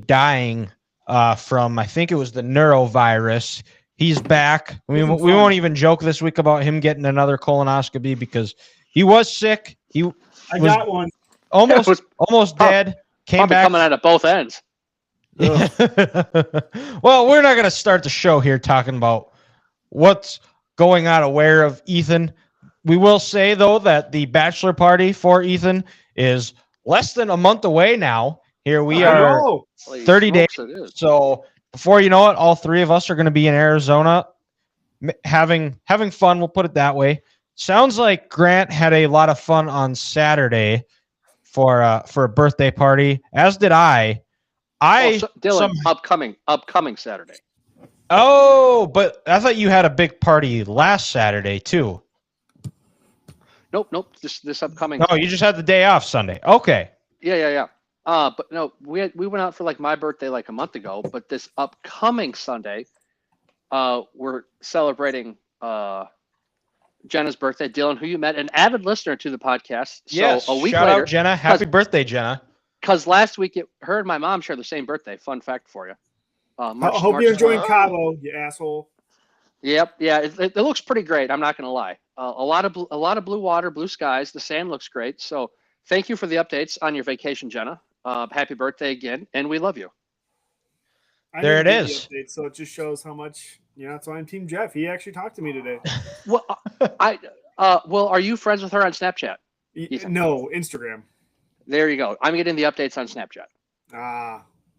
dying from, I think it was the neurovirus. He's back. We won't even joke this week about him getting another colonoscopy because he was sick. I got one. Almost dead. Came back coming out of both ends. Well, we're not going to start the show here talking about what's going on aware of Ethan. We will say, though, that the bachelor party for Ethan is less than a month away now. Here we are, 30 days. So before you know it, all three of us are going to be in Arizona having fun. We'll put it that way. Sounds like Grant had a lot of fun on Saturday for a birthday party, as did I. Dylan, upcoming Saturday. Oh, but I thought you had a big party last Saturday too. Nope. This upcoming. No, you just had the day off Sunday. Okay. Yeah. But no, we went out for like my birthday like a month ago. But this upcoming Sunday, we're celebrating Jenna's birthday. Dylan, who you met, an avid listener to the podcast. So yes. A week shout later, out Jenna. Happy birthday, Jenna. Because last week her and my mom share the same birthday. Fun fact for you. I hope you're enjoying Cabo, you asshole. Yep. Yeah. It looks pretty great. I'm not going to lie. A lot of blue water, blue skies. The sand looks great. So thank you for the updates on your vacation, Jenna. Happy birthday again, and we love you. There it is. Update, so it just shows how much. That's why I'm Team Jeff. He actually talked to me today. Well, are you friends with her on Snapchat? No, Instagram. There you go. I'm getting the updates on Snapchat.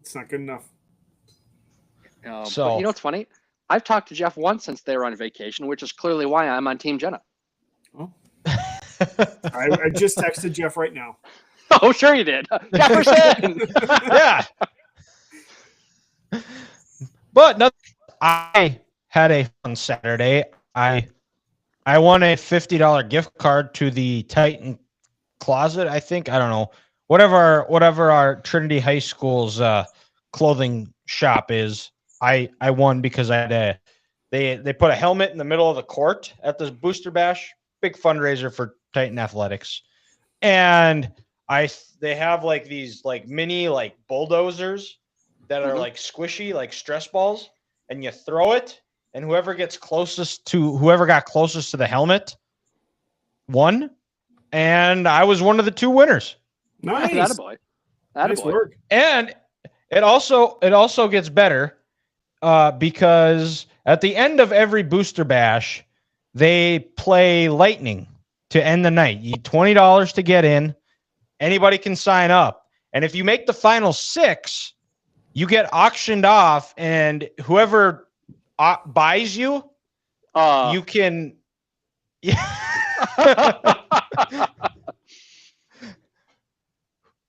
It's not good enough. But you know what's funny? I've talked to Jeff once since they were on vacation, which is clearly why I'm on Team Jenna. Oh. I just texted Jeff right now. Oh, sure you did. Jefferson! Yeah. But no, I had a fun Saturday. I won a $50 gift card to the Titan Closet, I think. I don't know. Whatever our Trinity High School's clothing shop is. I won because I had they put a helmet in the middle of the court at the Booster Bash, big fundraiser for Titan Athletics. And they have like these like mini like bulldozers that are like squishy, like stress balls, and you throw it, and whoever got closest to the helmet won. And I was one of the two winners. Nice. Attaboy. Nice work. And it also gets better because at the end of every Booster Bash, they play Lightning to end the night. You $20 to get in. Anybody can sign up. And if you make the final 6, you get auctioned off, and whoever buys you, you can.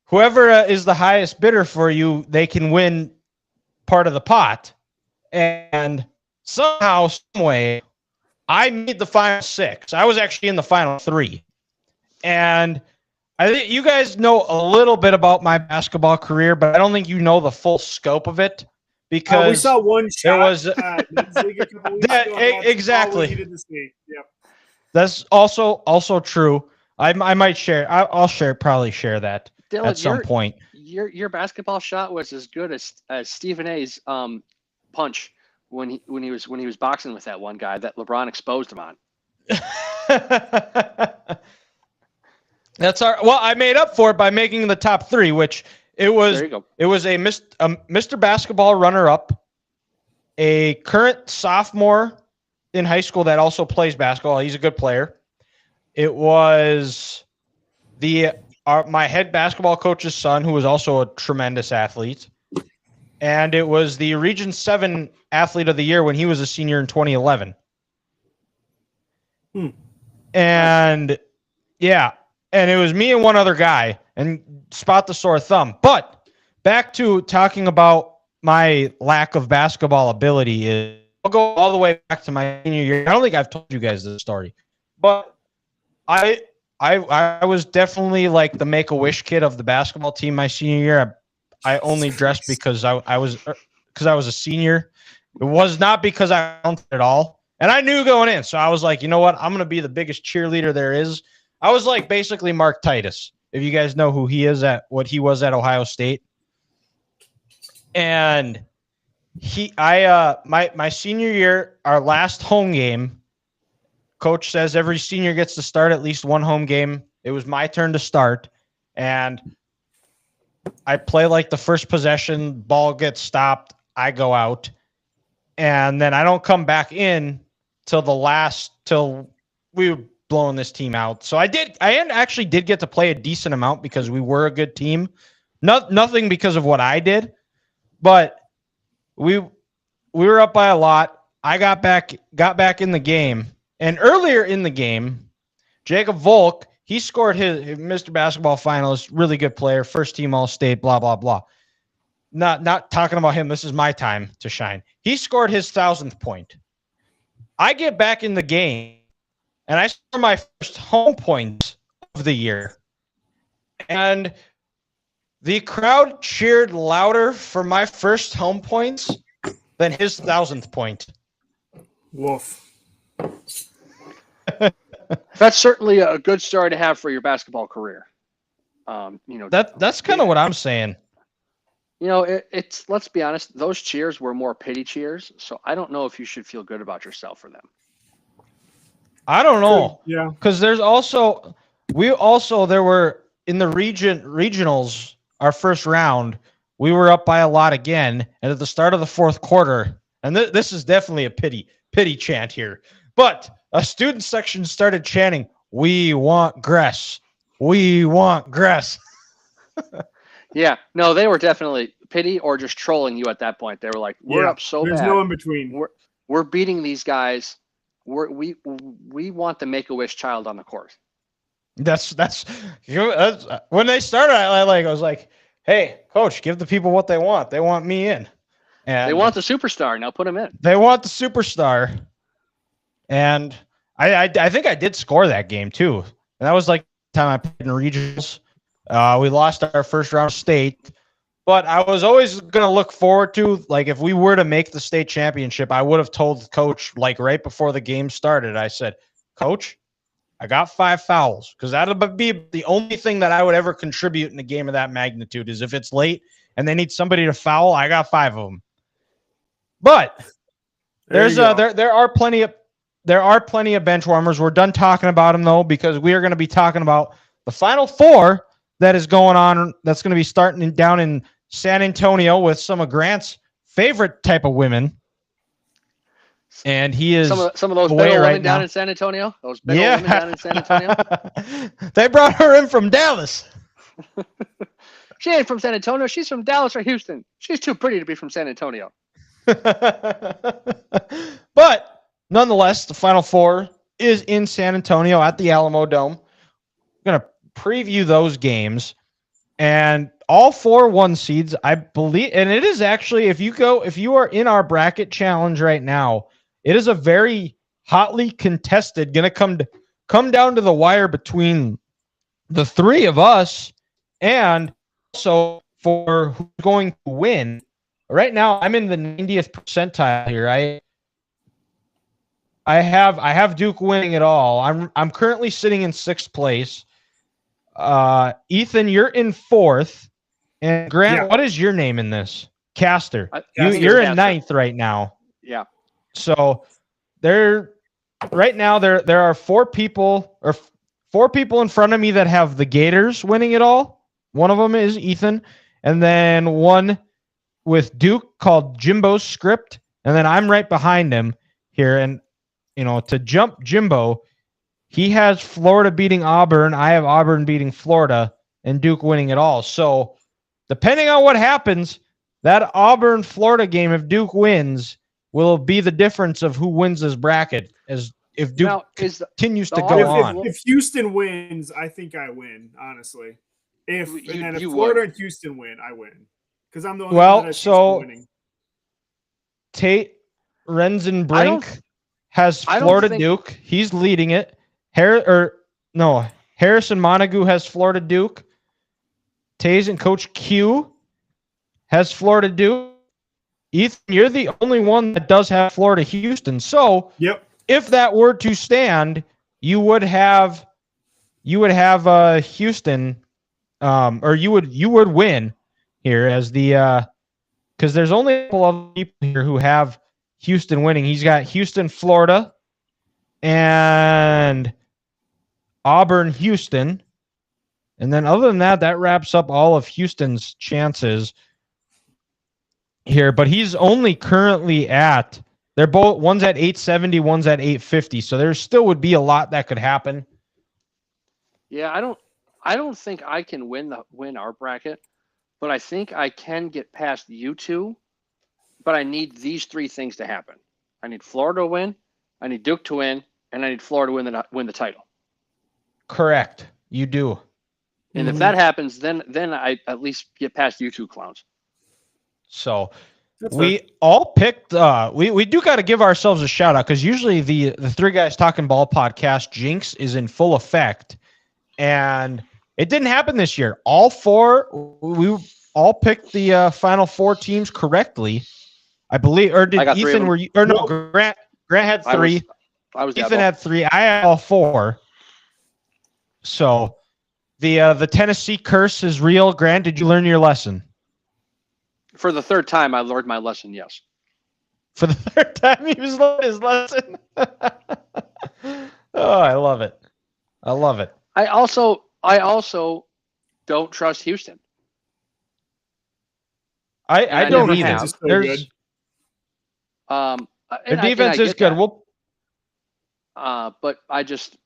Whoever is the highest bidder for you, they can win part of the pot. And somehow, some way, I made the final 6. I was actually in the final 3. And I think you guys know a little bit about my basketball career, but I don't think you know the full scope of it because we saw one shot. There was exactly. Yep. That's also true. I might share. I'll probably share that Dylan, at some point. Your basketball shot was as good as Stephen A's punch when he was boxing with that one guy that LeBron exposed him on. I made up for it by making the top 3, which it was a Mr. Basketball runner-up, a current sophomore in high school that also plays basketball. He's a good player. It was my head basketball coach's son, who was also a tremendous athlete. And it was the Region 7 Athlete of the Year when he was a senior in 2011. And, yeah. And it was me and one other guy, and spot the sore thumb. But back to talking about my lack of basketball ability. I'll go all the way back to my senior year. I don't think I've told you guys this story, but I was definitely like the Make-A-Wish kid of the basketball team my senior year. I only dressed because I was a senior. It was not because I wanted at all, and I knew going in. So I was like, you know what? I'm going to be the biggest cheerleader there is. I was like basically Mark Titus, if you guys know who he is what he was at Ohio State. And my senior year, our last home game, coach says every senior gets to start at least one home game. It was my turn to start, and I play like the first possession, ball gets stopped, I go out, and then I don't come back in till we were blowing this team out. So I actually did get to play a decent amount because we were a good team. Nothing because of what I did, but we were up by a lot. I got back in the game, and earlier in the game, Jacob Volk, he scored his Mr. Basketball finalist, really good player, first team All-State, blah blah blah. Not talking about him. This is my time to shine. He scored his 1,000th point. I get back in the game, and I score my first home point of the year, and the crowd cheered louder for my first home points than his 1,000th point. Woof. That's certainly a good story to have for your basketball career. That's kind of what I'm saying. It's let's be honest, those cheers were more pity cheers, so I don't know if you should feel good about yourself for them. I don't know. Yeah. Because there were in the regionals, our first round, we were up by a lot again, and at the start of the fourth quarter, and this is definitely a pity chant here, but a student section started chanting, "We want Gress. We want Gress." Yeah, no, they were definitely pity or just trolling you at that point. They were like, "We're up so there's bad. no in between. We're beating these guys. We want the Make-A-Wish child on the court." That's when they started. I was like, "Hey, coach, give the people what they want. They want me in, and they want the superstar. Now put them in. They want the superstar." And I think I did score that game too. And that was like the time I played in regionals. We lost our first round of state, but I was always going to look forward to, like, if we were to make the state championship, I would have told coach, like, right before the game started, I said, "Coach, I got 5 fouls," because that would be the only thing that I would ever contribute in a game of that magnitude is if it's late and they need somebody to foul, I got 5 of them. But there are plenty of bench warmers. We're done talking about them, though, because we are going to be talking about the Final Four that is going on. That's going to be starting down in San Antonio with some of Grant's favorite type of women. And he is some of those big old women down in San Antonio. Those big old women down in San Antonio. They brought her in from Dallas. She ain't from San Antonio. She's from Dallas or Houston. She's too pretty to be from San Antonio. But nonetheless, the Final Four is in San Antonio at the Alamo Dome. I'm going to preview those games, and all 4 1 seeds, I believe, and it is actually, if you are in our bracket challenge right now, it is a very hotly contested, going to come down to the wire between the 3 of us, and also for who's going to win. Right now, I'm in the 90th percentile here. I have Duke winning it all. I'm currently sitting in 6th place. Ethan, you're in 4th, and Grant, What is your name in this? Caster. You're in 9th right now. Yeah. So there are 4 people in front of me that have the Gators winning it all. One of them is Ethan, and then one with Duke called Jimbo's Script, and then I'm right behind him here. And to jump Jimbo, he has Florida beating Auburn. I have Auburn beating Florida, and Duke winning it all. So depending on what happens, that Auburn-Florida game, if Duke wins, will be the difference of who wins this bracket, as if Duke continues to go on. If Houston wins, I think I win, honestly. If Florida and Houston win, I win. Because I'm the only one that has winning. Tate Renzenbrink has Florida Duke. He's leading it. Harrison Montague has Florida Duke. Taze and Coach Q has Florida Duke. Ethan, you're the only one that does have Florida Houston. So if that were to stand, you would have Houston, or you would win here as the because there's only a couple of people here who have Houston winning. He's got Houston, Florida, and Auburn, Houston. And then other than that, that wraps up all of Houston's chances here. But he's only currently at, they're both, one's at 870, one's at 850. So there still would be a lot that could happen. Yeah, I don't think I can win our bracket, but I think I can get past you two. But I need these three things to happen. I need Florida to win, I need Duke to win, and I need Florida to win the title. Correct. You do. And if that happens, then I at least get past you two clowns. So we all picked. We do got to give ourselves a shout out because usually the Three Guys Talking Ball podcast jinx is in full effect, and it didn't happen this year. All four, we all picked the final four teams correctly, I believe. Or did Ethan? Were you? Or no, Grant had three. I was Ethan had three. I had all four. So the Tennessee curse is real. Grant, did you learn your lesson? For the third time, I learned my lesson, yes. For the third time, he was learning his lesson. Oh, I love it. I love it. I also don't trust Houston. I don't either. There's their defense is good. But I just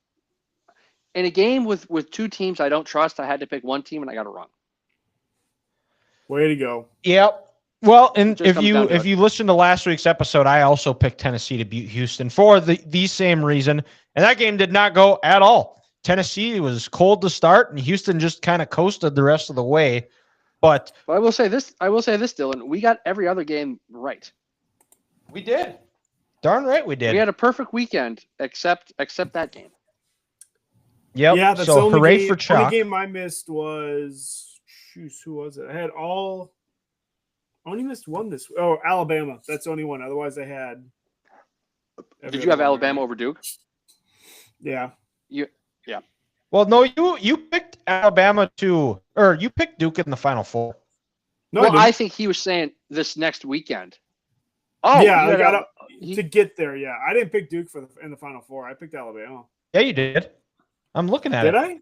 in a game with two teams I don't trust, I had to pick one team and I got it wrong. Way to go. Yep. Well, and if you listen to last week's episode, I also picked Tennessee to beat Houston for the same reason. And that game did not go at all. Tennessee was cold to start, and Houston just kind of coasted the rest of the way. But I will say this, Dylan. We got every other game right. We did. Darn right we did. We had a perfect weekend except that game. Yep. Yeah, that's so the only hooray game, for Chuck. The only game I missed was who was it? I had I only missed one this. Oh, Alabama. That's the only one. Otherwise, I had. Did you have Alabama over Duke? Yeah. Yeah. Well, no, you picked Alabama or you picked Duke in the Final Four. No, well, I think he was saying this next weekend. Oh, yeah, I got to get there. Yeah, I didn't pick Duke in the Final Four. I picked Alabama. Yeah, you did. I'm looking at it. Did I?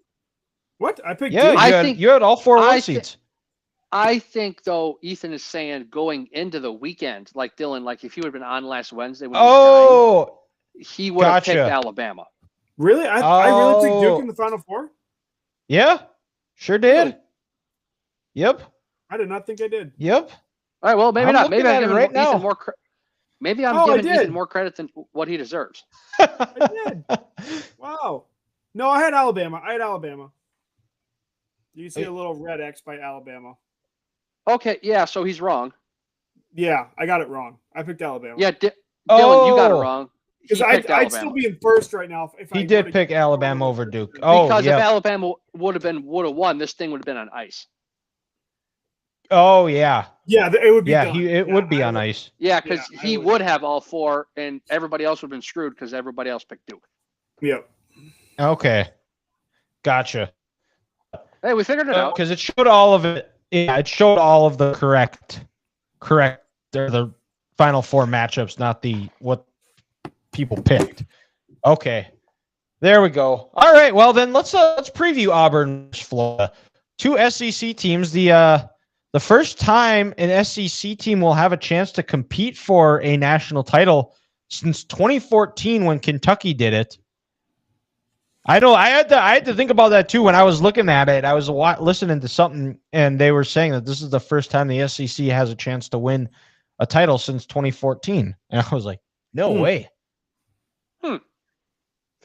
What? I picked. Yeah, Duke? you had all four one seats. I think though Ethan is saying going into the weekend, like Dylan, like if he would have been on last Wednesday when he would have picked Alabama. Really? I really picked Duke in the Final Four? Yeah, sure did. Yep. I did not think I did. Yep. All right, well, maybe not. Maybe I'm giving right now. Ethan more maybe I'm giving Ethan more credit than what he deserves. I did. Wow. No, I had Alabama. You see a little red X by Alabama. Okay, yeah, so he's wrong. Yeah, I got it wrong. I picked Alabama. Yeah, Dylan, you got it wrong. Because I'd still be in first right now. If he did pick Alabama over Duke. Oh, because if Alabama would have won, this thing would have been on ice. Oh yeah. Yeah, it would be. Yeah, it would be on ice. Yeah, because he would have all four, and everybody else would have been screwed because everybody else picked Duke. Yep. Okay. Gotcha. Hey, we figured it out. Because it showed all of it. Yeah, it showed all of the correct. They're the Final Four matchups, not what people picked. Okay. There we go. All right. Well, then let's preview Auburn, Florida. Two SEC teams. The first time an SEC team will have a chance to compete for a national title since 2014 when Kentucky did it. I know I had to think about that too when I was looking at it. I was listening to something and they were saying that this is the first time the SEC has a chance to win a title since 2014. And I was like, no way.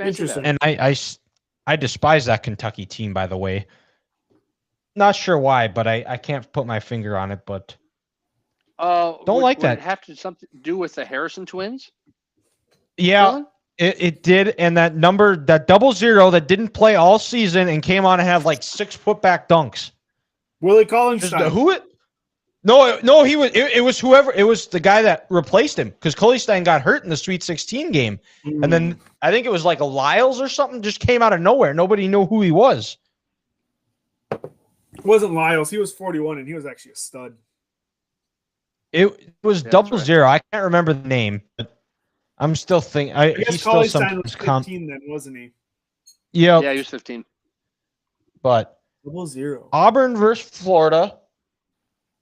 Interesting. And I despise that Kentucky team, by the way. Not sure why, but I can't put my finger on it. But don't like that. Would it have to something to do with the Harrison twins? Yeah, it did. And that 00 that didn't play all season and came on and had like 6 putback dunks. Willie Cauley-Stein. No, he was. It was whoever. It was the guy that replaced him because Cauley-Stein got hurt in the Sweet 16 game, and then I think it was like a Lyles or something just came out of nowhere. Nobody knew who he was. It wasn't Lyles. He was 41, and he was actually a stud. It was Yeah, that's 00. I can't remember the name, but I'm still thinking. I He guess still Cauley Stein sometimes was 15 then, wasn't he? Yep. Yeah, he was 15. But 00. Auburn versus Florida.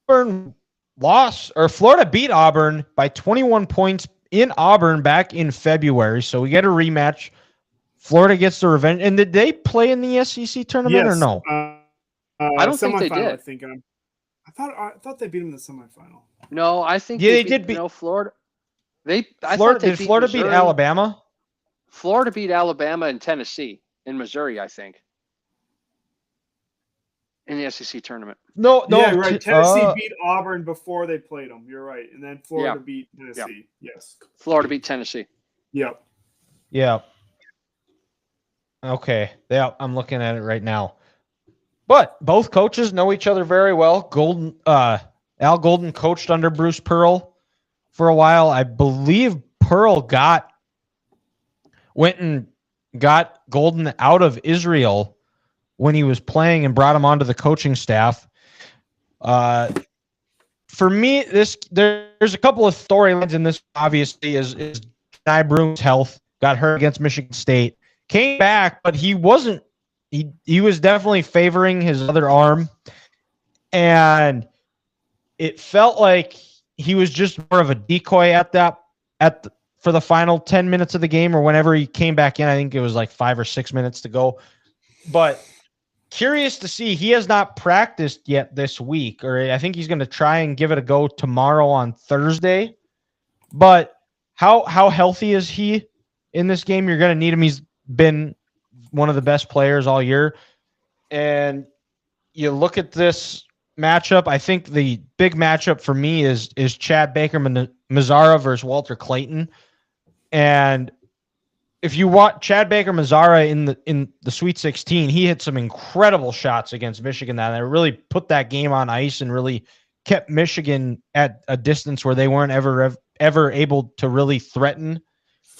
Auburn lost, or Florida beat Auburn by 21 points in Auburn back in February. So we get a rematch. Florida gets the revenge. And did they play in the SEC tournament or no? I don't think they Semifinal, did. I think. I thought they beat them in the semifinal. No, I think Yeah, they beat, did beat. No, Florida. I thought Florida they did beat Florida beat Missouri. Alabama? Florida beat Alabama and Tennessee in Missouri, I think, in the SEC tournament. No. Yeah, right. Tennessee beat Auburn before they played them. You're right. And then Florida beat Tennessee. Yes. Florida beat Tennessee. Yep. Yeah. Okay. Yeah, I'm looking at it right now. But both coaches know each other very well. Al Golden coached under Bruce Pearl for a while. I believe Pearl went and got Golden out of Israel when he was playing and brought him onto the coaching staff. For me, there's a couple of storylines in this. Obviously, is Nye Broom's health got hurt against Michigan State, came back, but he wasn't. He was definitely favoring his other arm, and it felt like he was just more of a decoy for the final 10 minutes of the game, or whenever he came back in. I think it was like 5 or 6 minutes to go. But curious to see, he has not practiced yet this week, or I think he's going to try and give it a go tomorrow on Thursday. But how healthy is he in this game? You're going to need him. He's been one of the best players all year. And you look at this matchup, I think the big matchup for me is Chad Baker Mazzara versus Walter Clayton. And if you want Chad Baker Mazzara in the Sweet 16, he hit some incredible shots against Michigan that really put that game on ice and really kept Michigan at a distance where they weren't ever able to really threaten.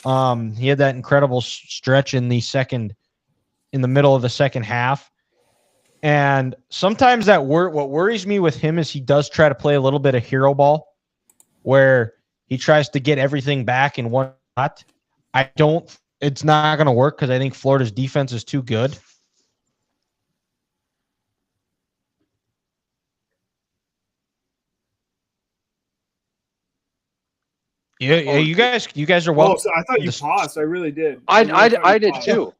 He had that incredible stretch in the middle of the second half. And sometimes what worries me with him is he does try to play a little bit of hero ball where he tries to get everything back in one shot. It's not going to work because I think Florida's defense is too good. Yeah, you guys are welcome. Oh, so I thought you paused. I really did. I did too.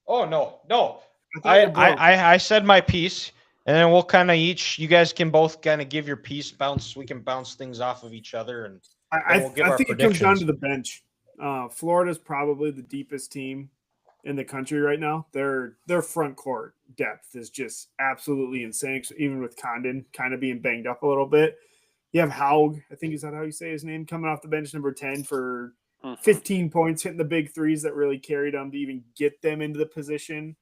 Oh no. I said my piece, and then we'll kind of you guys can both kind of give your piece, we can bounce things off of each other, and we'll give our think it comes down to the bench. Florida's probably the deepest team in the country right now. Their front court depth is just absolutely insane. Even with Condon kind of being banged up a little bit, you have Haug, I think is that how you say his name, coming off the bench, number 10 for 15 points, hitting the big threes that really carried them to even get them into the position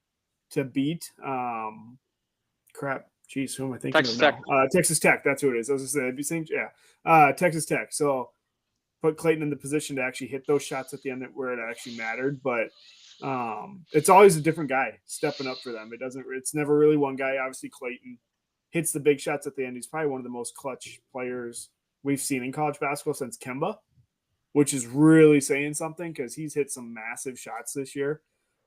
to beat. Jeez, who am I thinking Texas of Tech. now? Texas Tech, that's who it is. I was going to say, Texas Tech. So put Clayton in the position to actually hit those shots at the end where it actually mattered. But it's always a different guy stepping up for them. It's never really one guy. Obviously, Clayton hits the big shots at the end. He's probably one of the most clutch players we've seen in college basketball since Kemba, which is really saying something because he's hit some massive shots this year.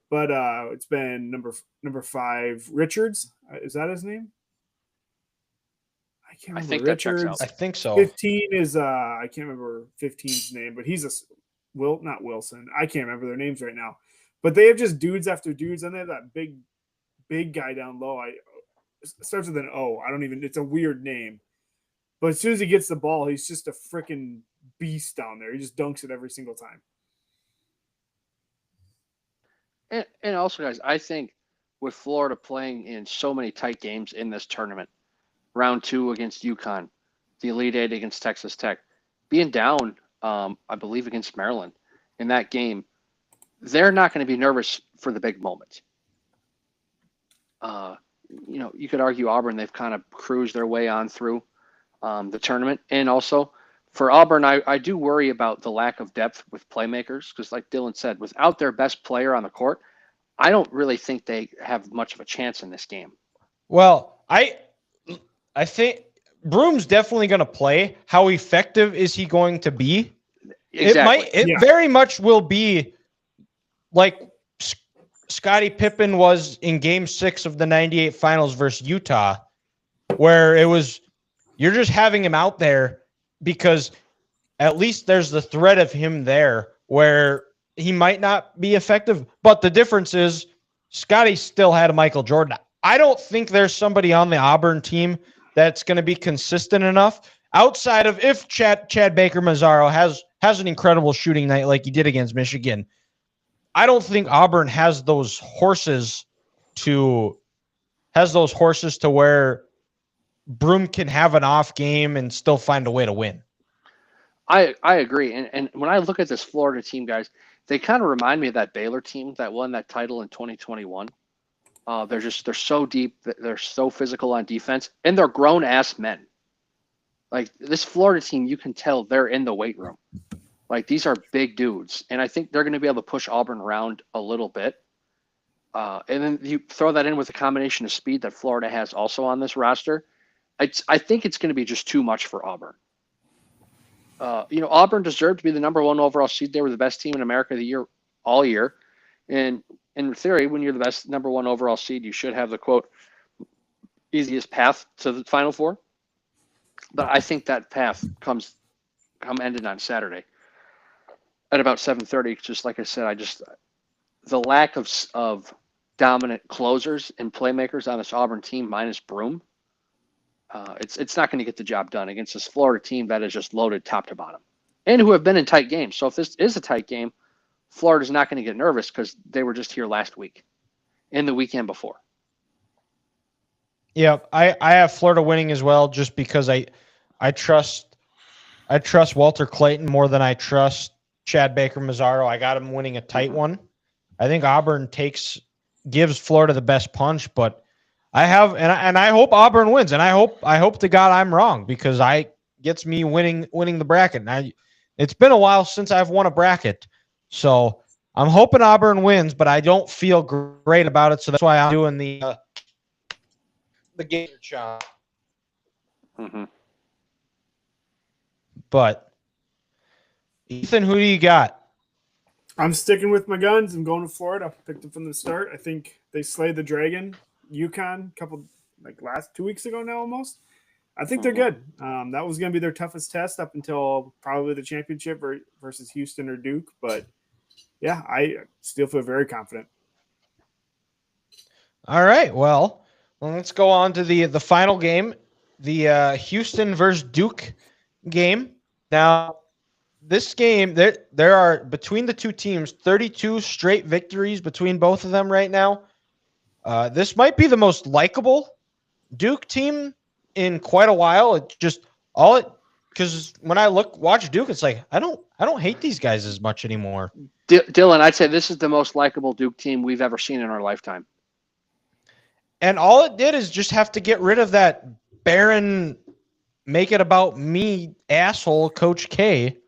But it's been number 5, Richards. Is that his name? I can't remember. I think Richards. that checks out. I think so. 15 is I can't remember 15's name, but he's not Wilson. I can't remember their names right now. But they have just dudes after dudes, and they have that big guy down low. It starts with an O. It's a weird name. But as soon as he gets the ball, he's just a freaking beast down there. He just dunks it every single time. And also, guys, I think with Florida playing in so many tight games in this tournament, round 2 against UConn, the Elite 8 against Texas Tech, being down, I believe, against Maryland in that game, they're not going to be nervous for the big moment. You could argue Auburn, they've kind of cruised their way on through the tournament. And also for Auburn, I do worry about the lack of depth with playmakers because, like Dylan said, without their best player on the court, I don't really think they have much of a chance in this game. Well, I think Broom's definitely going to play. How effective is he going to be? Exactly. It very much will be like Scottie Pippen was in Game 6 of the '98 Finals versus Utah, where it was you're just having him out there because at least there's the threat of him there where he might not be effective. But the difference is Scotty still had a Michael Jordan. I don't think there's somebody on the Auburn team that's going to be consistent enough outside of if Chad Baker Mazzaro has an incredible shooting night like he did against Michigan. I don't think Auburn has those horses to where Broom can have an off game and still find a way to win. I agree. And when I look at this Florida team, guys, they kind of remind me of that Baylor team that won that title in 2021. They're so deep, they're so physical on defense, and they're grown ass men. Like this Florida team, you can tell they're in the weight room. Like these are big dudes, and I think they're going to be able to push Auburn around a little bit. And then you throw that in with a combination of speed that Florida has also on this roster. I think it's going to be just too much for Auburn. Auburn deserved to be the number 1 overall seed. They were the best team in America all year. And in theory, when you're the best number 1 overall seed, you should have the quote easiest path to the Final Four. But I think that path ended on Saturday at about 7:30. Just like I said, the lack of dominant closers and playmakers on this Auburn team minus Broom. It's not going to get the job done against this Florida team that is just loaded top to bottom and who have been in tight games. So if this is a tight game, Florida's not going to get nervous because they were just here last week and the weekend before. Yeah, I have Florida winning as well just because I trust Walter Clayton more than I trust Chad Baker Mazzaro. I got him winning a tight one. I think Auburn gives Florida the best punch, but I hope Auburn wins, and I hope to God I'm wrong because gets me winning the bracket. And it's been a while since I've won a bracket, so I'm hoping Auburn wins, but I don't feel great about it, so that's why I'm doing the Gator shot. Mm-hmm. But Ethan, who do you got? I'm sticking with my guns. I'm going to Florida. Picked them from the start. I think they slayed the Dragon. UConn, last 2 weeks ago now almost. I think they're good. That was going to be their toughest test up until probably the championship versus Houston or Duke. But, yeah, I still feel very confident. All right, well let's go on to the final game, the Houston versus Duke game. Now, this game, there are, between the two teams, 32 straight victories between both of them right now. This might be the most likable Duke team in quite a while. Because when I watch Duke, it's like I don't hate these guys as much anymore. Dylan, I'd say this is the most likable Duke team we've ever seen in our lifetime. And all it did is just have to get rid of that barren, make it about me asshole Coach K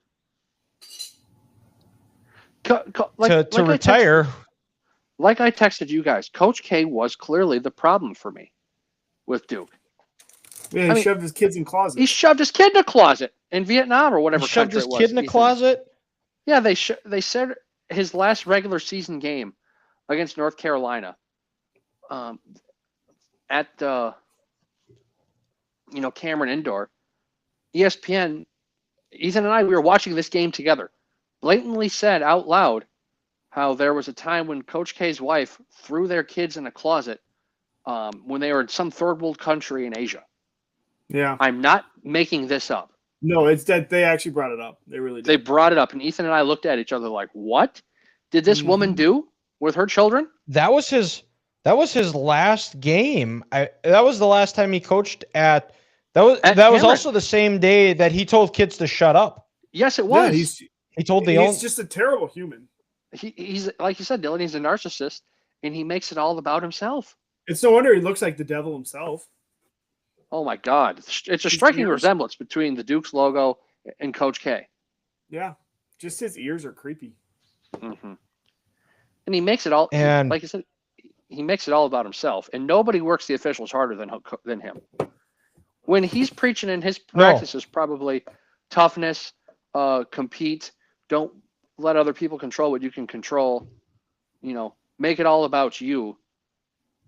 to retire. Like I texted you guys, Coach K was clearly the problem for me with Duke. Yeah, he shoved his kids in closets. He shoved his kid in a closet in Vietnam or whatever. He shoved his kid in a closet? Yeah, they said his last regular season game against North Carolina at Cameron Indoor. ESPN, Ethan and I, we were watching this game together, blatantly said out loud how there was a time when Coach K's wife threw their kids in a closet when they were in some third world country in Asia. Yeah. I'm not making this up. No, it's that they actually brought it up. They really did. They brought it up, and Ethan and I looked at each other like, what did this woman do with her children? That was his last game. That was the last time he coached at that was also the same day that he told kids to shut up. Yes, it was. Yeah, he's just a terrible human. He's like you said, Dylan, he's a narcissist, and he makes it all about himself. It's no wonder he looks like the devil himself. Oh my God. It's a striking resemblance between the Duke's logo and Coach K. Yeah. Just his ears are creepy. Mm-hmm. And he makes it all, like you said, he makes it all about himself. And nobody works the officials harder than him. when he's preaching in his practices, probably toughness, compete, don't let other people control what you can control. Make it all about you.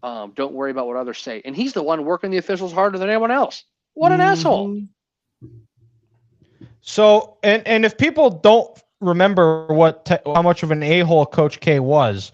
Don't worry about what others say. And he's the one working the officials harder than anyone else. What an asshole. So, and if people don't remember how much of an a-hole Coach K was,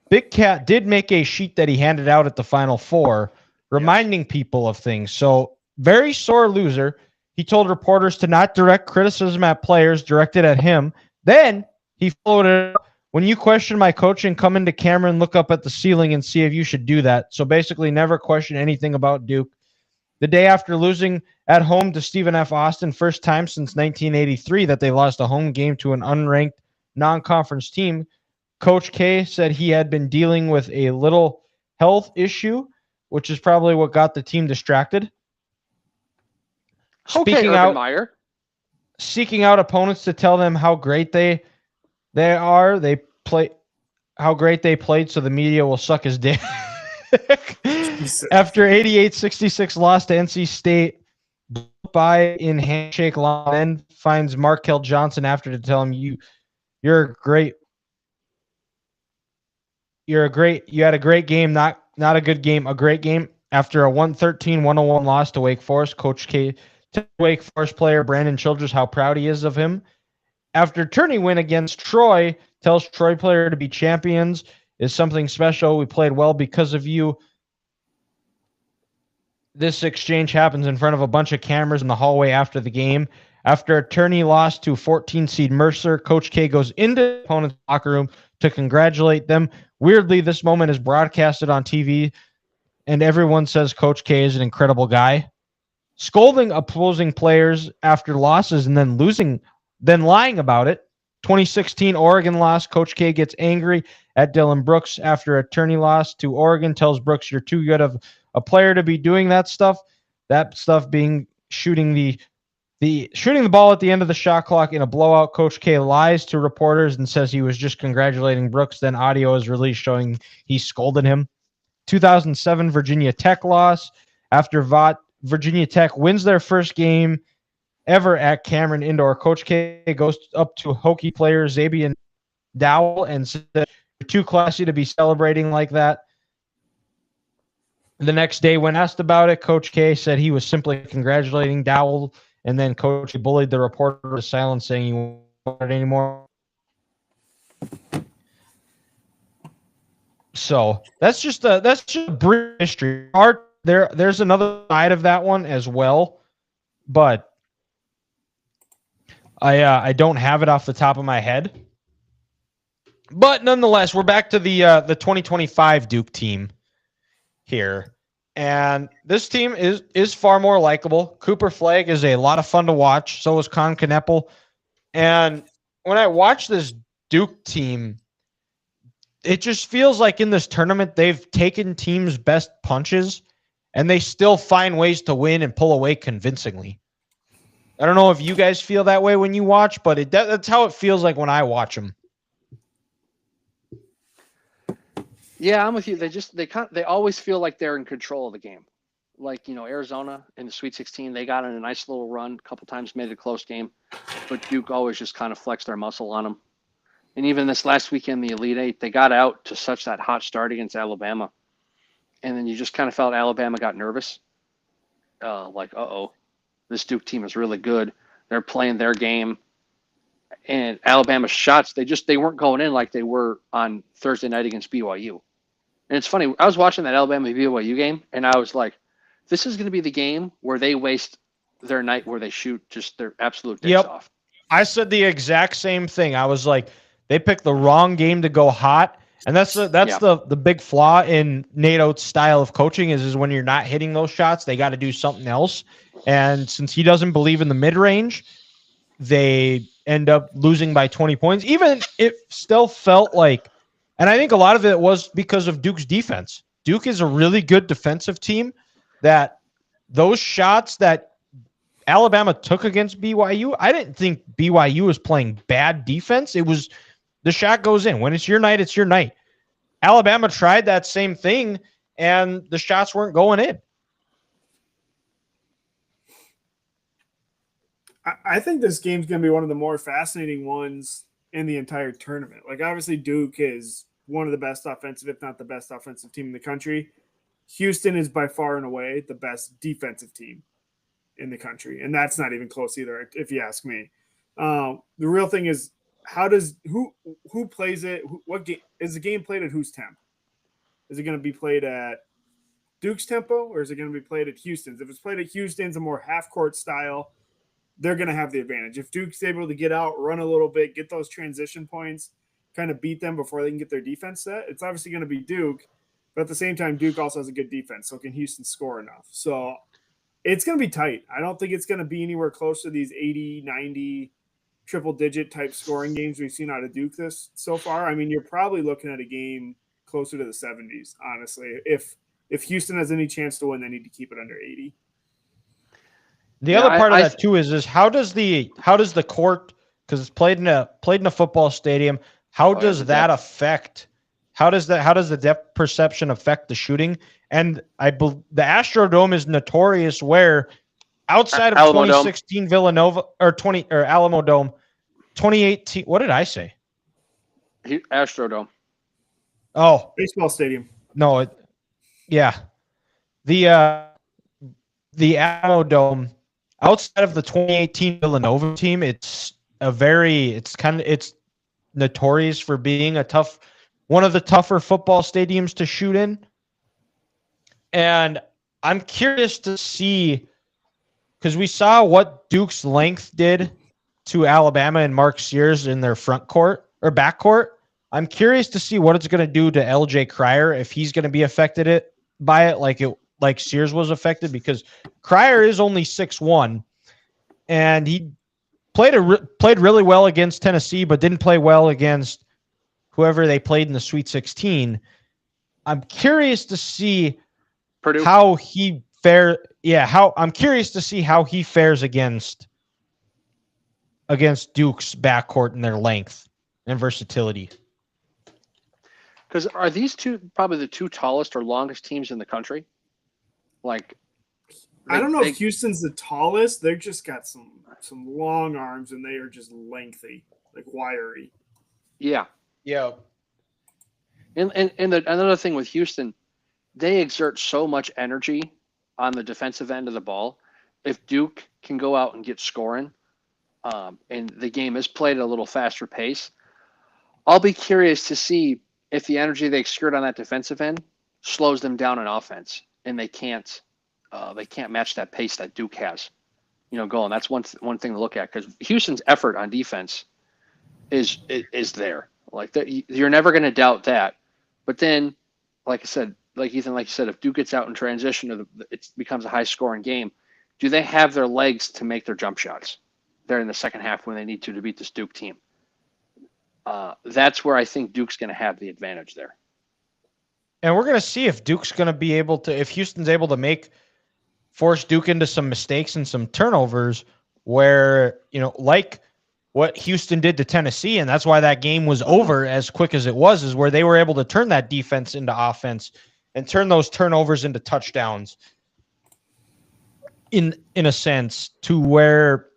Big Cat did make a sheet that he handed out at the Final Four, reminding people of things. So, very sore loser. He told reporters to not direct criticism at players directed at him. Then he followed it up. When you question my coaching, come into camera and look up at the ceiling and see if you should do that. So basically, never question anything about Duke. The day after losing at home to Stephen F. Austin, first time since 1983 that they lost a home game to an unranked non-conference team, Coach K said he had been dealing with a little health issue, which is probably what got the team distracted. Speaking out opponents to tell them how great they play how great they played, so the media will suck his dick. After 88-66 loss to NC State, by in handshake line, then finds Markel Johnson after to tell him you had a great game, not a good game, a great game. After a 113-101 loss to Wake Forest, Coach K tells Wake Forest player Brandon Childress how proud he is of him. After tourney win against Troy, tells Troy player to be champions is something special. We played well because of you. This exchange happens in front of a bunch of cameras in the hallway after the game. After a tourney loss to 14-seed Mercer, Coach K goes into the opponent's locker room to congratulate them. Weirdly, this moment is broadcasted on TV, and everyone says Coach K is an incredible guy. Scolding opposing players after losses and then lying about it. 2016 Oregon loss, Coach K gets angry at Dylan Brooks after a tourney loss to Oregon, tells Brooks you're too good of a player to be doing that stuff. That stuff being shooting the ball at the end of the shot clock in a blowout. Coach K lies to reporters and says he was just congratulating Brooks. Then audio is released showing he scolded him. 2007 Virginia Tech loss. After Virginia Tech wins their first game ever at Cameron Indoor, Coach K goes up to Hokie player Zabian Dowell and said, "You're too classy to be celebrating like that." The next day, when asked about it, Coach K said he was simply congratulating Dowell, and then Coach bullied the reporter to silence, saying he won't want it anymore. So that's just a brief history. There's another side of that one as well, but I don't have it off the top of my head. But nonetheless, we're back to the 2025 Duke team here. And this team is far more likable. Cooper Flagg is a lot of fun to watch. So is Con Kneppel. And when I watch this Duke team, it just feels like in this tournament, they've taken teams' best punches and they still find ways to win and pull away convincingly. I don't know if you guys feel that way when you watch, but that's how it feels like when I watch them. Yeah, I'm with you. They always feel like they're in control of the game. Like, Arizona in the Sweet 16, they got in a nice little run, a couple times made it a close game, but Duke always just kind of flexed their muscle on them. And even this last weekend, the Elite Eight, they got out to such that hot start against Alabama. And then you just kind of felt Alabama got nervous. Like, this Duke team is really good. They're playing their game. And Alabama's shots, they weren't going in like they were on Thursday night against BYU. And it's funny, I was watching that Alabama BYU game, and I was like, this is going to be the game where they waste their night, where they shoot just their absolute dicks off. I said the exact same thing. I was like, they picked the wrong game to go hot. And that's the big flaw in Nate Oates' style of coaching is when you're not hitting those shots, they got to do something else. And since he doesn't believe in the mid-range, they end up losing by 20 points. Even it still felt like, and I think a lot of it was because of Duke's defense. Duke is a really good defensive team that those shots that Alabama took against BYU, I didn't think BYU was playing bad defense. It was the shot goes in. When it's your night, it's your night. Alabama tried that same thing, and the shots weren't going in. I think this game's going to be one of the more fascinating ones in the entire tournament. Like, obviously, Duke is one of the best offensive, if not the best offensive team in the country. Houston is by far and away the best defensive team in the country, and that's not even close either, if you ask me. The real thing is, who plays it? What game is the game played at? Whose temp? Is it going to be played at Duke's tempo, or is it going to be played at Houston's? If it's played at Houston's, a more half court style, they're going to have the advantage. If Duke's able to get out, run a little bit, get those transition points, kind of beat them before they can get their defense set, it's obviously going to be Duke. But at the same time, Duke also has a good defense, so can Houston score enough? So it's going to be tight. I don't think it's going to be anywhere close to these 80, 90, triple-digit type scoring games we've seen out of Duke this so far. I mean, you're probably looking at a game closer to the 70s, honestly. If Houston has any chance to win, they need to keep it under 80. The other part of that too is how does the court, because it's played in a football stadium, how does the depth perception affect the shooting? And the Astrodome is notorious where outside of Alamo 2016 Villanova or Alamo Dome, 2018. What did I say? Astrodome. Oh, baseball stadium. No, the Alamo Dome. Outside of the 2018 Villanova team, it's notorious for being one of the tougher football stadiums to shoot in. And I'm curious to see, because we saw what Duke's length did to Alabama and Mark Sears in their front court or back court. I'm curious to see what it's going to do to LJ Cryer, if he's going to be affected by it like Sears was affected, because Cryer is only 6'1", and he played really well against Tennessee, but didn't play well against whoever they played in the Sweet 16. I'm curious to see Purdue. how he fares against Duke's backcourt and their length and versatility. Because are these two probably the two tallest or longest teams in the country? Like, I don't know if Houston's the tallest. They've just got some long arms, and they are just lengthy, like wiry. Yeah. Yeah. And another thing with Houston, they exert so much energy on the defensive end of the ball. If Duke can go out and get scoring, and the game is played at a little faster pace, I'll be curious to see if the energy they exert on that defensive end slows them down in offense, and they can't match that pace that Duke has, going. That's one thing to look at, because Houston's effort on defense is there. Like that, you're never going to doubt that. But then, like I said, like Ethan, like you said, if Duke gets out in transition, it becomes a high scoring game. Do they have their legs to make their jump shots there in the second half when they need to beat this Duke team? That's where I think Duke's going to have the advantage there. And we're going to see if Duke's going to be able to, if Houston's able to force Duke into some mistakes and some turnovers where, like what Houston did to Tennessee, and that's why that game was over as quick as it was, is where they were able to turn that defense into offense and turn those turnovers into touchdowns in a sense, to where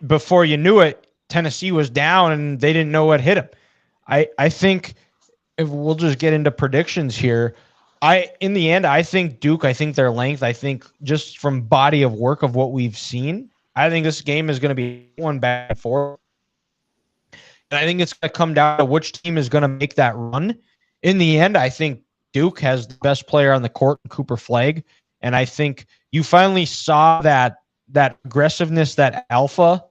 before you knew it, Tennessee was down and they didn't know what hit them. I think, if we'll just get into predictions here, in the end, I think Duke, I think their length, I think just from body of work of what we've seen, I think this game is going to be one back and forth. And I think it's going to come down to which team is going to make that run. In the end, I think Duke has the best player on the court, Cooper Flagg. And I think you finally saw that aggressiveness, that alpha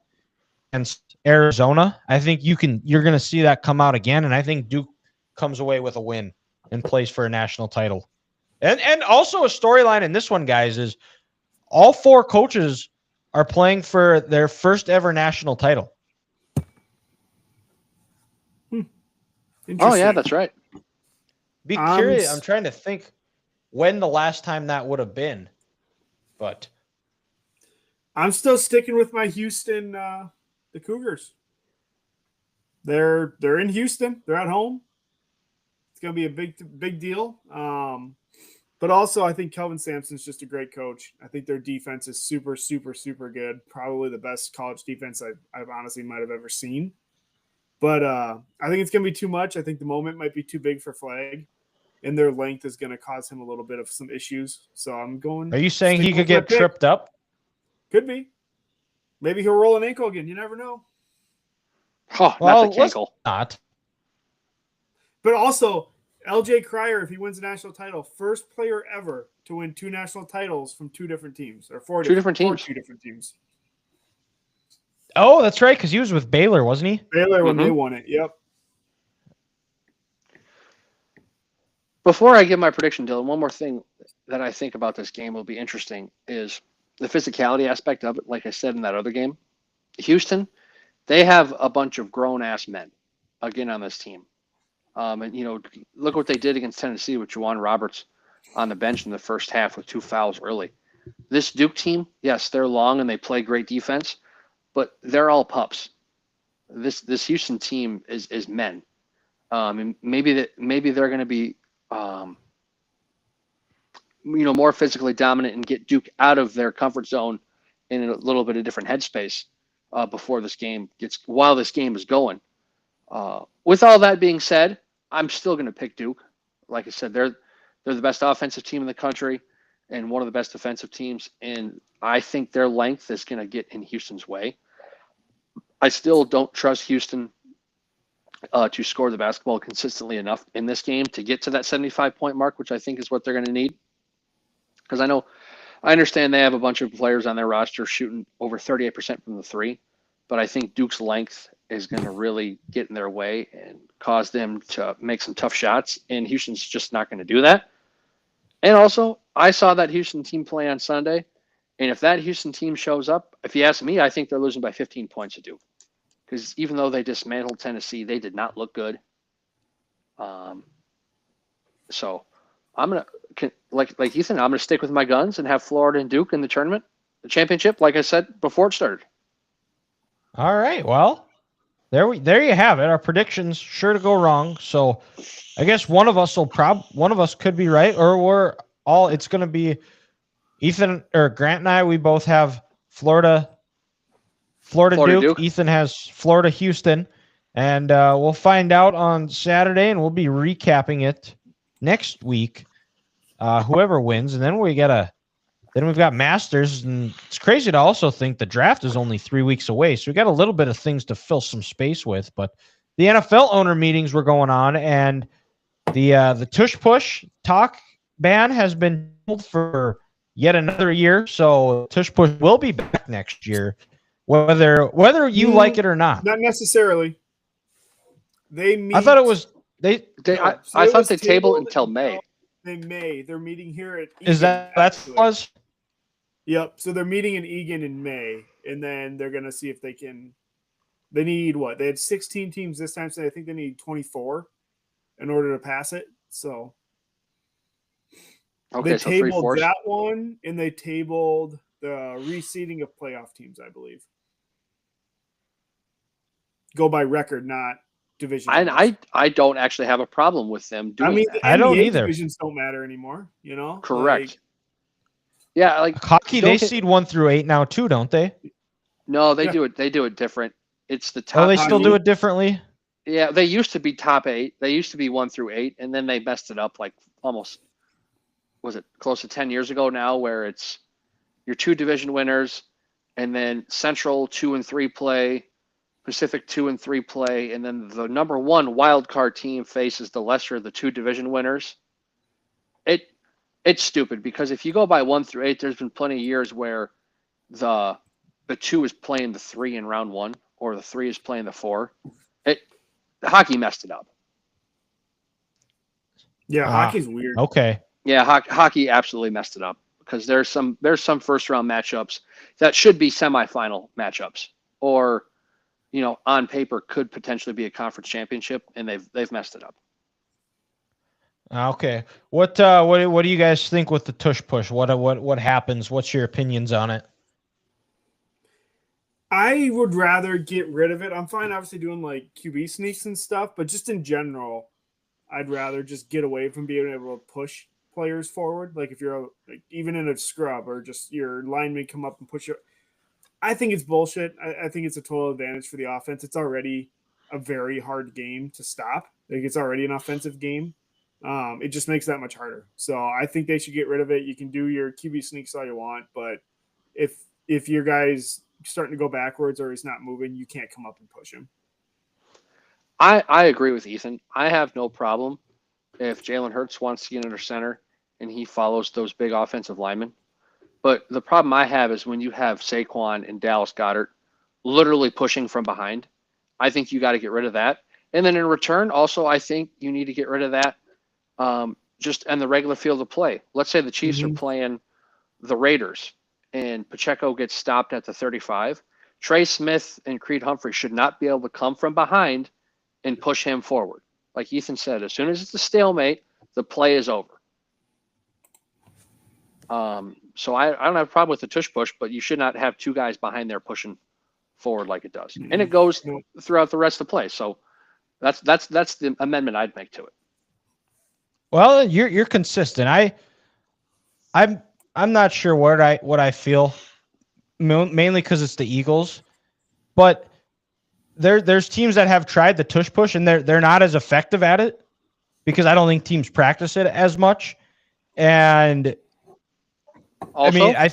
against Arizona. I think you're going to see that come out again. And I think Duke comes away with a win and plays for a national title. And also a storyline in this one, guys, is all four coaches are playing for their first ever national title. Oh, yeah, that's right. Be curious. I'm trying to think when the last time that would have been. But I'm still sticking with my Houston, the Cougars. They're in Houston. They're at home. It's going to be a big deal. But also, I think Kelvin Sampson's just a great coach. I think their defense is super, super, super good. Probably the best college defense I've honestly might have ever seen. But I think it's going to be too much. I think the moment might be too big for Flag, and their length is going to cause him a little bit of some issues. So I'm going. Are you saying he sticking could with my get pick. tripped up? Could be. Maybe he'll roll an ankle again. You never know. Oh, Well, not the let's cankle. not. But also, LJ Cryer, if he wins a national title, first player ever to win 2 national titles from 2 different teams, or 4 Two different teams. 2 different teams. Oh, that's right, because he was with Baylor, wasn't he? Baylor when they won it. Yep. Before I give my prediction, Dylan, one more thing that I think about this game will be interesting is the physicality aspect of it. Like I said in that other game, Houston, they have a bunch of grown-ass men again on this team. And, you know, look what they did against Tennessee with Juwan Roberts on the bench in the first half with 2 fouls early. This Duke team, yes, they're long and they play great defense, but they're all pups. This Houston team is men. And maybe they're going to be, you know, more physically dominant and get Duke out of their comfort zone in a little bit of different headspace while this game is going. With all that being said, I'm still going to pick Duke. Like I said, they're the best offensive team in the country and one of the best defensive teams, and I think their length is going to get in Houston's way. I still don't trust Houston to score the basketball consistently enough in this game to get to that 75-point mark, which I think is what they're going to need. Because I understand they have a bunch of players on their roster shooting over 38% from the 3, but I think Duke's length is going to really get in their way and cause them to make some tough shots, and Houston's just not going to do that. And also, I saw that Houston team play on Sunday, and if that Houston team shows up, if you ask me, I think they're losing by 15 points to Duke. Because even though they dismantled Tennessee, they did not look good. So I'm gonna like Ethan. I'm gonna stick with my guns and have Florida and Duke in the tournament, the championship. Like I said before it started. All right. Well, there you have it. Our predictions sure to go wrong. So I guess one of us could be right, or it's going to be Ethan or Grant and I. We both have Florida Duke. Ethan has Florida Houston, and we'll find out on Saturday, and we'll be recapping it next week. Whoever wins, and then we've got Masters, and it's crazy to also think the draft is only 3 weeks away. So we got a little bit of things to fill some space with. But the NFL owner meetings were going on, and the Tush Push talk ban has been pulled for yet another year. So Tush Push will be back next year, whether you like it or not. Not necessarily. They meet. I thought it was they. I thought they tabled until May. They're meeting here at Egan. Is that's was? Yep. So they're meeting in Egan in May, and then they're gonna see if they can. They need what? They had 16 teams this time, so I think they need 24 in order to pass it. So okay, they so tabled that one, and they tabled the reseeding of playoff teams, I believe. Go by record, not division. I don't actually have a problem with them doing that. The I don't NBA either. Divisions don't matter anymore, you know? Correct. Yeah, like hockey, they seed 1 through 8 now too, don't they? No, they do it. They do it different. It's the top. Oh, they still do it differently? Yeah, they used to be top 8. They used to be 1 through 8, and then they messed it up like almost, was it close to 10 years ago now, where it's your 2 division winners, and then Central 2 and 3 play, Pacific 2 and 3 play, and then the number 1 wild card team faces the lesser of the 2 division winners. It's stupid because if you go by 1 through 8, there's been plenty of years where the 2 is playing the 3 in round 1, or the 3 is playing the 4. The hockey messed it up. Yeah, hockey's weird. Okay. Yeah, hockey absolutely messed it up because there's some first round matchups that should be semifinal matchups, or on paper could potentially be a conference championship, and they've messed it up. Okay. What do you guys think with the Tush Push? What happens? What's your opinions on it? I would rather get rid of it. I'm fine, obviously, doing like QB sneaks and stuff, but just in general, I'd rather just get away from being able to push players forward. Like if you're even in a scrub or just your linemen come up and push you. I think it's bullshit. I think it's a total advantage for the offense. It's already a very hard game to stop. Like it's already an offensive game. It just makes that much harder. So I think they should get rid of it. You can do your QB sneaks all you want, but if your guy's starting to go backwards or he's not moving, you can't come up and push him. I agree with Ethan. I have no problem if Jalen Hurts wants to get under center and he follows those big offensive linemen. But the problem I have is when you have Saquon and Dallas Goedert literally pushing from behind. I think you got to get rid of that. And then in return, also, I think you need to get rid of that just on the regular field of play. Let's say the Chiefs are playing the Raiders and Pacheco gets stopped at the 35. Trey Smith and Creed Humphrey should not be able to come from behind and push him forward. Like Ethan said, as soon as it's a stalemate, the play is over. So I don't have a problem with the tush push, but you should not have two guys behind there pushing forward like it does. And it goes throughout the rest of the play. So that's the amendment I'd make to it. Well, you're consistent. I'm not sure what I feel, mainly because it's the Eagles, but there's teams that have tried the tush push and they're not as effective at it because I don't think teams practice it as much. And also, I mean,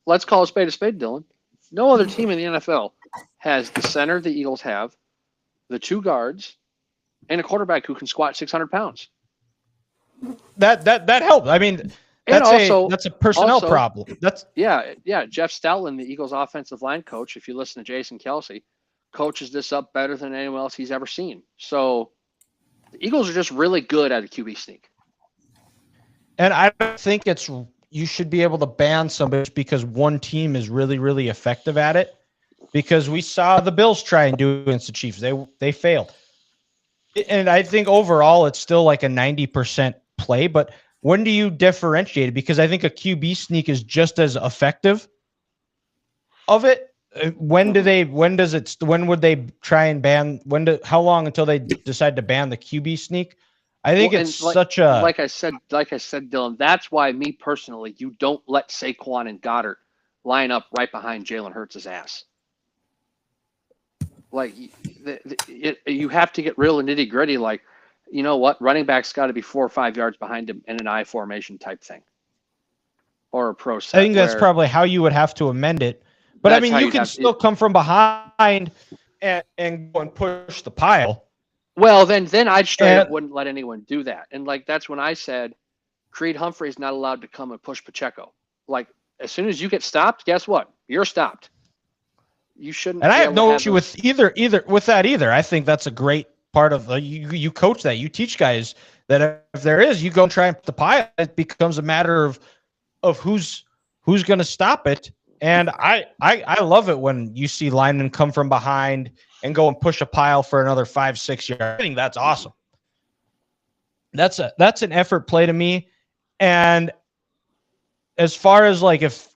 let's call a spade, Dylan. No other team in the NFL has the center the Eagles have, the two guards, and a quarterback who can squat 600 pounds. That helps. I mean, that's a personnel problem. Yeah. Jeff Stoutland, the Eagles offensive line coach, if you listen to Jason Kelsey, coaches this up better than anyone else he's ever seen. So the Eagles are just really good at a QB sneak. And I don't think you should be able to ban somebody because one team is really, really effective at it. Because we saw the Bills try and do it against the Chiefs. They failed. And I think overall it's still like a 90% play, but when do you differentiate it? Because I think a QB sneak is just as effective of it. When would they try and ban? How long until they decide to ban the QB sneak? I think like I said, Dylan, that's why me personally, you don't let Saquon and Goddard line up right behind Jalen Hurts' ass. Like you have to get real nitty gritty. Like, you know what? Running back's got to be 4 or 5 yards behind him in an I formation type thing, or a pro set. I think that's probably how you would have to amend it. But I mean, you can still come from behind and go and push the pile. Well, then I straight up wouldn't let anyone do that. And like that's when I said Creed Humphrey is not allowed to come and push Pacheco. Like as soon as you get stopped, guess what? You're stopped. You shouldn't. And I have no issue with either with that either. I think that's a great part of you coach that. You teach guys that if there is, you go and try and put the pile. It becomes a matter of who's going to stop it. And I love it when you see linemen come from behind and go and push a pile for another 5-6 yards. I think that's awesome. That's an effort play to me. And as far as like if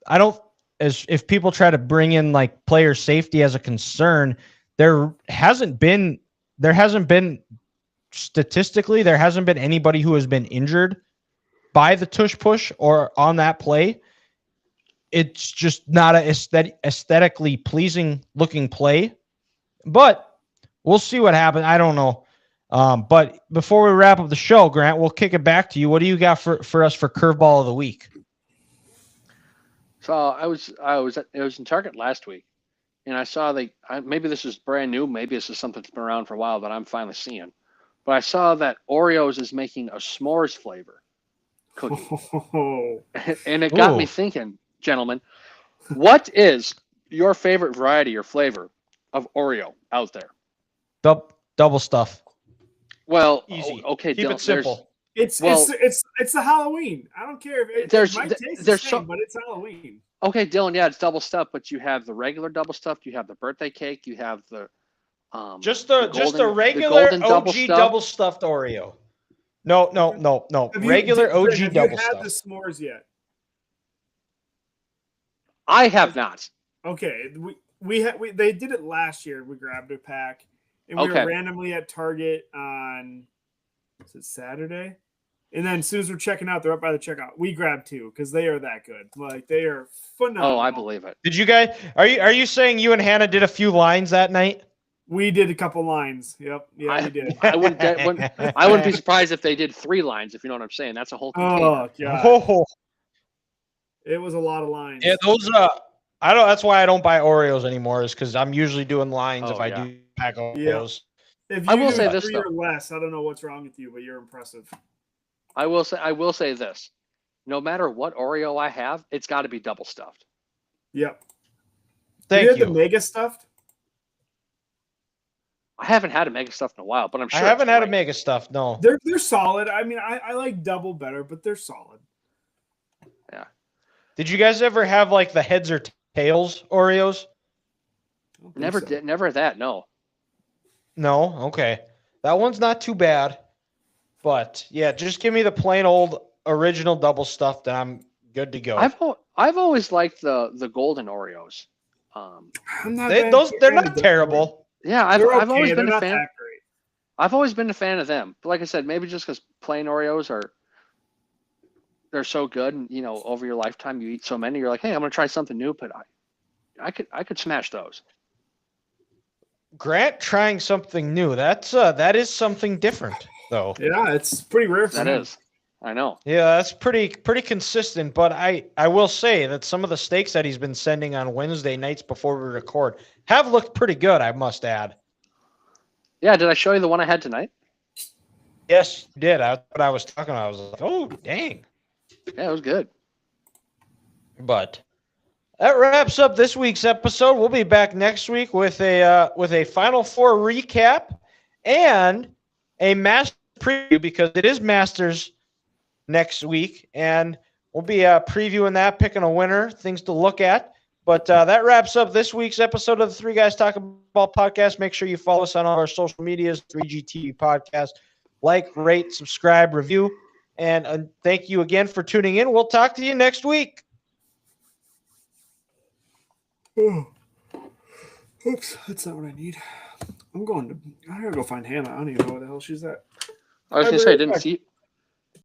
people try to bring in like player safety as a concern, there hasn't been statistically anybody who has been injured by the tush push or on that play. It's just not a aesthetically pleasing looking play, but we'll see what happens. I don't know. But before we wrap up the show, Grant, we'll kick it back to you. What do you got for us for curveball of the week? So I was in Target last week, and I saw maybe this is brand new, maybe this is something that's been around for a while, but I'm finally seeing. But I saw that Oreos is making a s'mores flavor cookie, and it got me thinking, gentlemen, what is your favorite variety or flavor of Oreo out there? Double stuff. Well, easy. Okay, keep Dylan, it simple. It's the Halloween. I don't care if it might taste the same, but it's Halloween. Okay, Dylan, yeah, it's double stuffed, but you have the regular double stuffed, you have the birthday cake, you have the just the regular OG double stuffed Oreo. No. Regular OG double stuffed. Have you had the s'mores yet? I have not. Okay, they did it last year. We grabbed a pack, and we were randomly at Target on, was it Saturday? And then as soon as we're checking out, they're up by the checkout. We grab 2 because they are that good. Like they are phenomenal. Oh, I believe it. Did you guys? Are you saying you and Hannah did a few lines that night? We did a couple lines. Yep. Yeah, we did. I wouldn't be surprised if they did 3 lines, if you know what I'm saying. That's a whole container. Oh god, Oh, it was a lot of lines. yeah, those. I don't. That's why I don't buy Oreos anymore. Is because I'm usually doing lines Oh, if I yeah. do pack Oreos. If I you will do say this, 3 though. or less, I don't know what's wrong with you, but you're impressive. I will say this. No matter what Oreo I have, it's got to be double stuffed. Yep. Thank had you. the mega stuffed? I haven't had a mega stuffed in a while, but I'm sure I haven't it's had a great. mega stuff. No. They're solid. I mean, I like double better, but they're solid. Yeah. Did you guys ever have like the heads or tails Oreos? I don't think Never so. did. Never that. No. No. Okay. That one's not too bad. But yeah, just give me the plain old original double stuffed and I'm good to go. I've always liked the golden Oreos. I'm not They're fan not of those. terrible. Yeah, They're I've always okay. been They're a not fan. that great. I've always been a fan of them. But like I said, maybe just because plain Oreos they're so good, and over your lifetime you eat so many, you're like, hey, I'm gonna try something new. But I could smash those. Grant trying something new. That is something different though. Yeah, it's pretty rare for That him. is. I know. Yeah, that's pretty consistent. But I will say that some of the steaks that he's been sending on Wednesday nights before we record have looked pretty good, I must add. Yeah, did I show you the one I had tonight? Yes, you did. What I was talking about. I was like, oh dang. Yeah, it was good. But that wraps up this week's episode. We'll be back next week with a Final Four recap and a Masters preview because it is Masters next week, and we'll be previewing that, picking a winner, things to look at. But that wraps up this week's episode of the Three Guys Talking Ball podcast. Make sure you follow us on all our social medias, 3GTV Podcast. Like, rate, subscribe, review, and thank you again for tuning in. We'll talk to you next week. Oh. Oops, that's not what I need. I gotta go find Hannah. I don't even know where the hell she's at. I was gonna say, I didn't see